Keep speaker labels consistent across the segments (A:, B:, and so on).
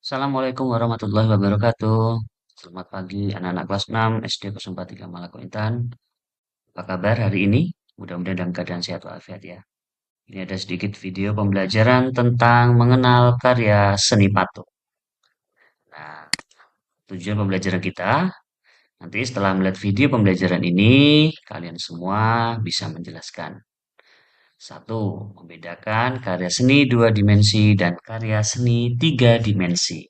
A: Assalamualaikum warahmatullahi wabarakatuh. Selamat pagi anak-anak kelas 6 SD 043 Malako Intan. Apa kabar hari ini? Mudah-mudahan dalam keadaan sehat walafiat ya. Ini ada sedikit video pembelajaran tentang mengenal karya seni patung. Nah, tujuan pembelajaran kita nanti setelah melihat video pembelajaran ini, kalian semua bisa menjelaskan. Satu, membedakan karya seni dua dimensi dan karya seni tiga dimensi.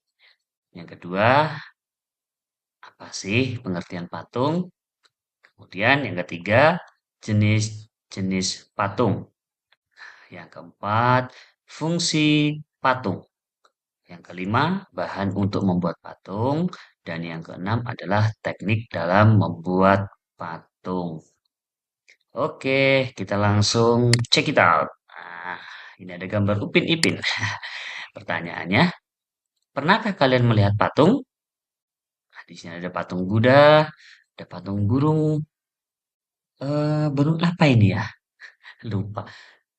A: Yang kedua, apa sih pengertian patung? Kemudian yang ketiga, jenis-jenis patung. Yang keempat, fungsi patung. Yang kelima, bahan untuk membuat patung. Dan yang keenam adalah teknik dalam membuat patung. Oke, kita langsung check it out. Nah, ini ada gambar Upin Ipin. Pertanyaannya, pernahkah kalian melihat patung? Nah, di sini ada patung Buddha, ada patung burung. Burung apa ini ya? Lupa.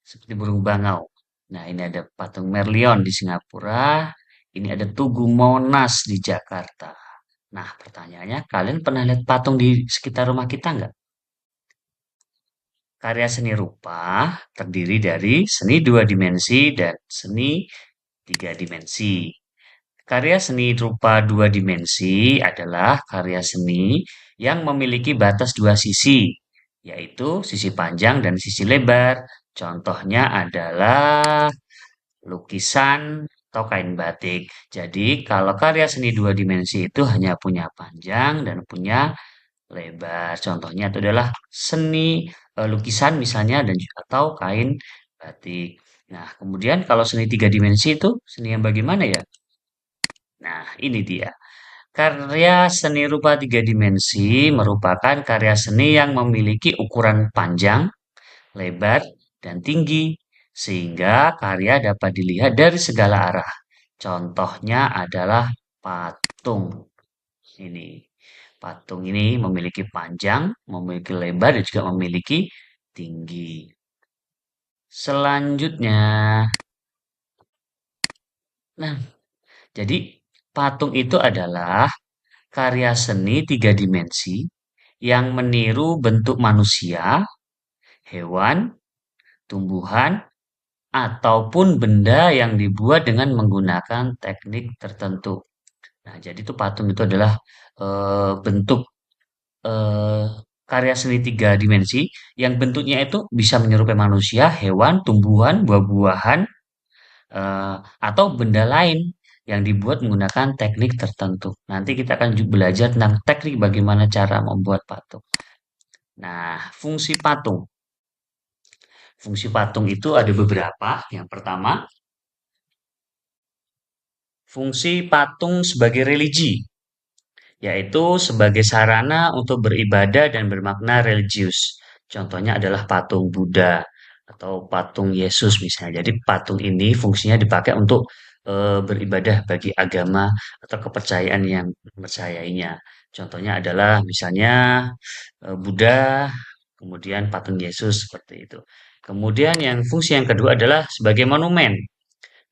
A: Seperti burung bangau. Nah, ini ada patung Merlion di Singapura. Ini ada Tugu Monas di Jakarta. Nah, pertanyaannya, kalian pernah lihat patung di sekitar rumah kita nggak? Karya seni rupa terdiri dari seni dua dimensi dan seni tiga dimensi. Karya seni rupa dua dimensi adalah karya seni yang memiliki batas dua sisi, yaitu sisi panjang dan sisi lebar. Contohnya adalah lukisan atau kain batik. Jadi, kalau karya seni dua dimensi itu hanya punya panjang dan punya lebar. Contohnya itu adalah seni lukisan misalnya dan juga atau kain batik. Nah, kemudian kalau seni tiga dimensi itu seni yang bagaimana ya? Nah, ini dia. Karya seni rupa tiga dimensi merupakan karya seni yang memiliki ukuran panjang, lebar, dan tinggi, sehingga karya dapat dilihat dari segala arah. Contohnya adalah patung. Ini. Patung ini memiliki panjang, memiliki lebar, dan juga memiliki tinggi. Selanjutnya, nah, jadi patung itu adalah karya seni tiga dimensi yang meniru bentuk manusia, hewan, tumbuhan, ataupun benda yang dibuat dengan menggunakan teknik tertentu. Nah, jadi itu patung itu adalah bentuk eh, karya seni tiga dimensi yang bentuknya itu bisa menyerupai manusia, hewan, tumbuhan, buah-buahan, atau benda lain yang dibuat menggunakan teknik tertentu. Nanti kita akan belajar tentang teknik bagaimana cara membuat patung. Nah, fungsi patung. Fungsi patung itu ada beberapa. Yang pertama, fungsi patung sebagai religi, yaitu sebagai sarana untuk beribadah dan bermakna religius. Contohnya adalah patung Buddha atau patung Yesus misalnya. Jadi patung ini fungsinya dipakai untuk beribadah bagi agama atau kepercayaan yang mempercayainya. Contohnya adalah misalnya Buddha, kemudian patung Yesus seperti itu. Kemudian yang fungsi yang kedua adalah sebagai monumen.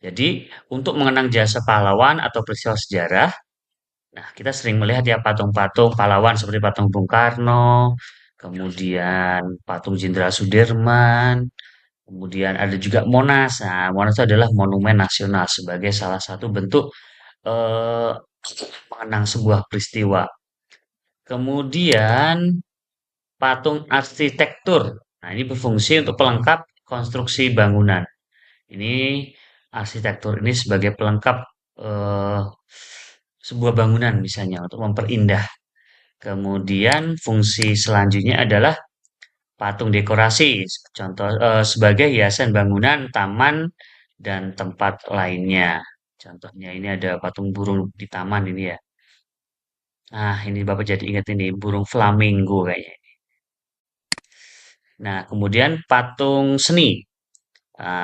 A: Jadi untuk mengenang jasa pahlawan atau peristiwa sejarah. Nah, kita sering melihat ya patung-patung pahlawan seperti patung Bung Karno, kemudian patung Jenderal Sudirman, kemudian ada juga Monas. Nah, Monas itu adalah monumen nasional sebagai salah satu bentuk eh, mengenang sebuah peristiwa. Kemudian patung arsitektur. Nah, ini berfungsi untuk pelengkap konstruksi bangunan. Ini arsitektur ini sebagai pelengkap eh, sebuah bangunan misalnya untuk memperindah. Kemudian fungsi selanjutnya adalah patung dekorasi, contoh sebagai hiasan bangunan, taman, dan tempat lainnya. Contohnya ini ada patung burung di taman ini ya. Nah, ini Bapak jadi ingat ini burung flamingo kayaknya. Nah, kemudian patung seni.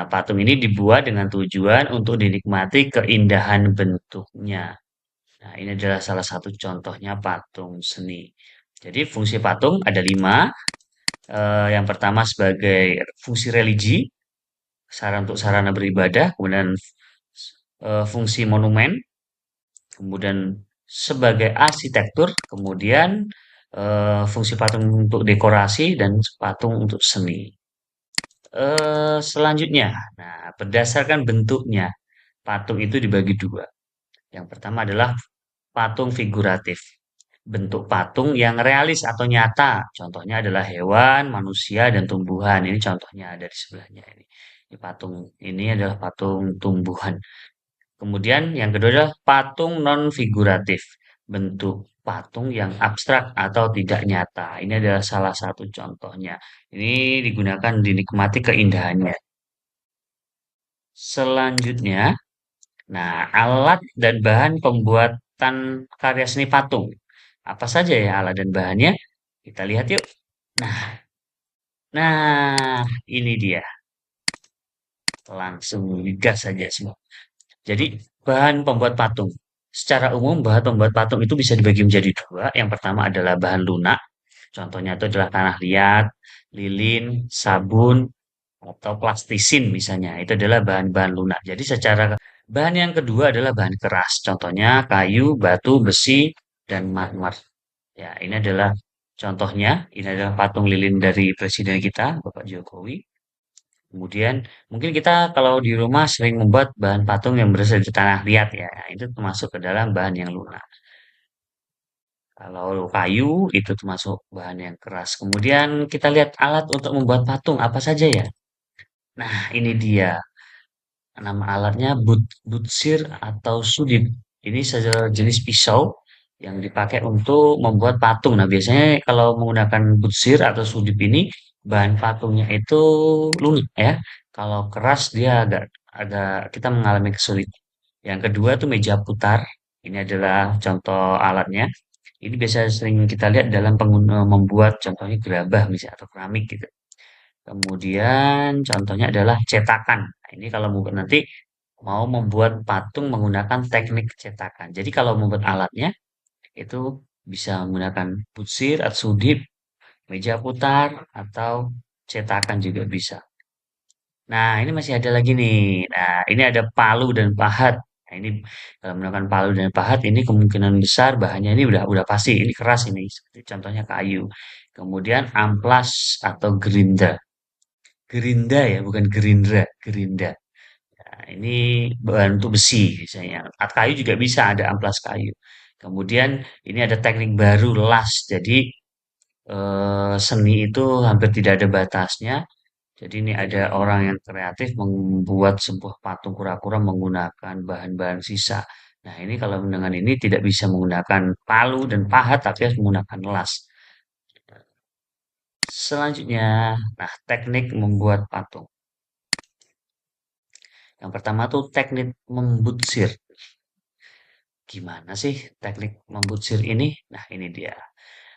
A: Patung ini dibuat dengan tujuan untuk dinikmati keindahan bentuknya. Nah, ini adalah salah satu contohnya patung seni. Jadi fungsi patung ada lima. Yang pertama sebagai fungsi religi, untuk sarana beribadah, kemudian fungsi monumen, Kemudian sebagai arsitektur, kemudian fungsi patung untuk dekorasi dan patung untuk seni. Selanjutnya, nah berdasarkan bentuknya, patung itu dibagi dua. Yang pertama adalah patung figuratif. Bentuk patung yang realis atau nyata. Contohnya adalah hewan, manusia, dan tumbuhan. Ini contohnya ada di sebelahnya ini. Ini patung ini adalah patung tumbuhan. Kemudian yang kedua adalah patung non-figuratif. Bentuk patung yang abstrak atau tidak nyata. Ini adalah salah satu contohnya. Ini digunakan dinikmati keindahannya. Selanjutnya, nah alat dan bahan pembuatan karya seni patung. Apa saja ya alat dan bahannya? Kita lihat yuk. Nah, nah ini dia. Langsung gas saja semua. Jadi bahan pembuat patung. Secara umum bahan pembuat patung itu bisa dibagi menjadi dua. Yang pertama adalah bahan lunak. Contohnya itu adalah tanah liat, lilin, sabun, atau plastisin misalnya. Itu adalah bahan-bahan lunak. Jadi secara bahan yang kedua adalah bahan keras. Contohnya kayu, batu, besi, dan marmer. Ya, ini adalah contohnya. Ini adalah patung lilin dari presiden kita, Bapak Jokowi. Kemudian mungkin kita kalau di rumah sering membuat bahan patung yang berasal dari tanah liat ya, itu termasuk ke dalam bahan yang lunak. Kalau kayu itu termasuk bahan yang keras. Kemudian kita lihat alat untuk membuat patung apa saja ya. Nah, ini dia. Nama alatnya butsir atau sudip. Ini sejenis pisau yang dipakai untuk membuat patung. Nah, biasanya kalau menggunakan butsir atau sudip ini bahan patungnya itu lunak ya. Kalau keras dia agak agak kita mengalami kesulitan. Yang kedua tuh meja putar. Ini adalah contoh alatnya. Ini biasa sering kita lihat dalam membuat contohnya gerabah misalnya atau keramik gitu. Kemudian contohnya adalah cetakan. Nah, ini kalau nanti mau membuat patung menggunakan teknik cetakan. Jadi kalau membuat alatnya itu bisa menggunakan putsir atau sudip, meja putar, atau cetakan juga bisa. Nah, ini masih ada lagi nih. Nah, ini ada palu dan pahat. Nah, ini kalau menggunakan palu dan pahat ini kemungkinan besar bahannya ini udah pasti ini keras ini. Seperti contohnya kayu. Kemudian amplas atau gerinda. Gerinda ya, bukan gerindra, gerinda. Nah, ini bahan untuk besi misalnya. Kayu juga bisa ada amplas kayu. Kemudian ini ada teknik baru las. Jadi seni itu hampir tidak ada batasnya. Jadi ini ada orang yang kreatif membuat sebuah patung kura-kura menggunakan bahan-bahan sisa. Nah, ini kalau dengan ini tidak bisa menggunakan palu dan pahat, tapi harus menggunakan las. Selanjutnya, nah teknik membuat patung. Yang pertama tuh teknik membutsir. Gimana sih teknik membutsir ini? Nah, ini dia.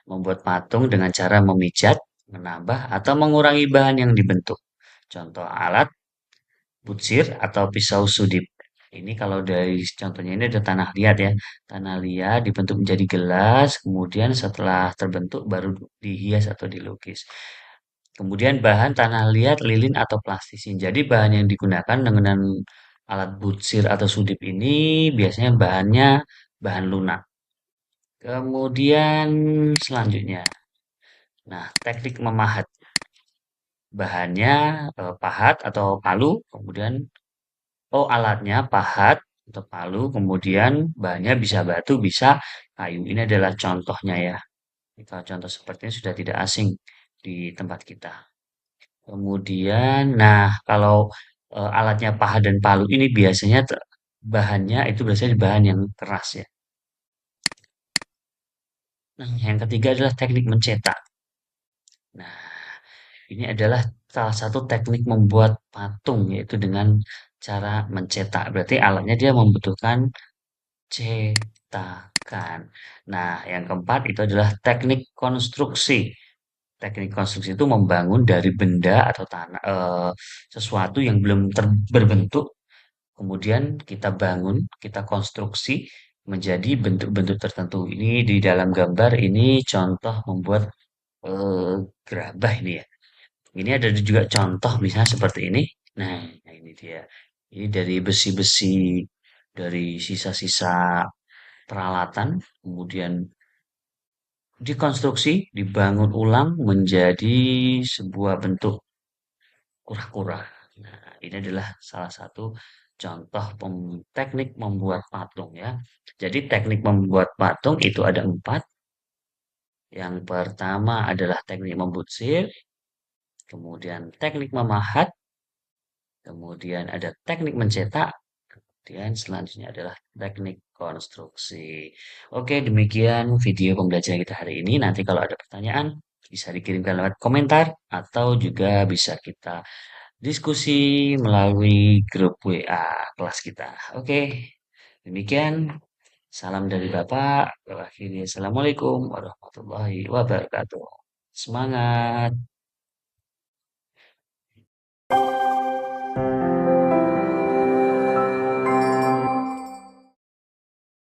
A: Membuat patung dengan cara memijat, menambah, atau mengurangi bahan yang dibentuk. Contoh alat butsir atau pisau sudip. Ini kalau dari contohnya ini ada tanah liat ya. Tanah liat dibentuk menjadi gelas, kemudian setelah terbentuk baru dihias atau dilukis. Kemudian bahan tanah liat, lilin atau plastisin. Jadi bahan yang digunakan dengan alat butsir atau sudip ini biasanya bahannya bahan lunak. Kemudian selanjutnya, nah teknik memahat. Bahannya pahat atau palu, kemudian alatnya pahat atau palu, kemudian bahannya bisa batu, bisa kayu. Ini adalah contohnya ya. Kalau contoh seperti ini sudah tidak asing di tempat kita. Kemudian, nah kalau alatnya pahat dan palu ini biasanya bahannya itu biasanya bahan yang keras ya. Nah, yang ketiga adalah teknik mencetak. Nah, ini adalah salah satu teknik membuat patung yaitu dengan cara mencetak. Berarti alatnya dia membutuhkan cetakan. Nah, yang keempat itu adalah teknik konstruksi. Teknik konstruksi itu membangun dari benda atau tanah sesuatu yang belum berbentuk, kemudian kita bangun, kita konstruksi menjadi bentuk-bentuk tertentu. Ini di dalam gambar ini contoh membuat gerabah ini ya. Ini ada juga contoh misalnya seperti ini. Nah, ini dia. Ini dari besi-besi, dari sisa-sisa peralatan, kemudian dikonstruksi, dibangun ulang menjadi sebuah bentuk kura-kura. Nah, ini adalah salah satu contoh teknik membuat patung ya. Jadi teknik membuat patung itu ada empat. Yang pertama adalah teknik membutsir, kemudian teknik memahat, kemudian ada teknik mencetak, kemudian selanjutnya adalah teknik konstruksi. Oke, demikian video pembelajaran kita hari ini. Nanti kalau ada pertanyaan bisa dikirimkan lewat komentar atau juga bisa kita diskusi melalui grup WA kelas kita. Oke, demikian. Salam dari Bapak. Akhirnya, Assalamualaikum warahmatullahi wabarakatuh. Semangat!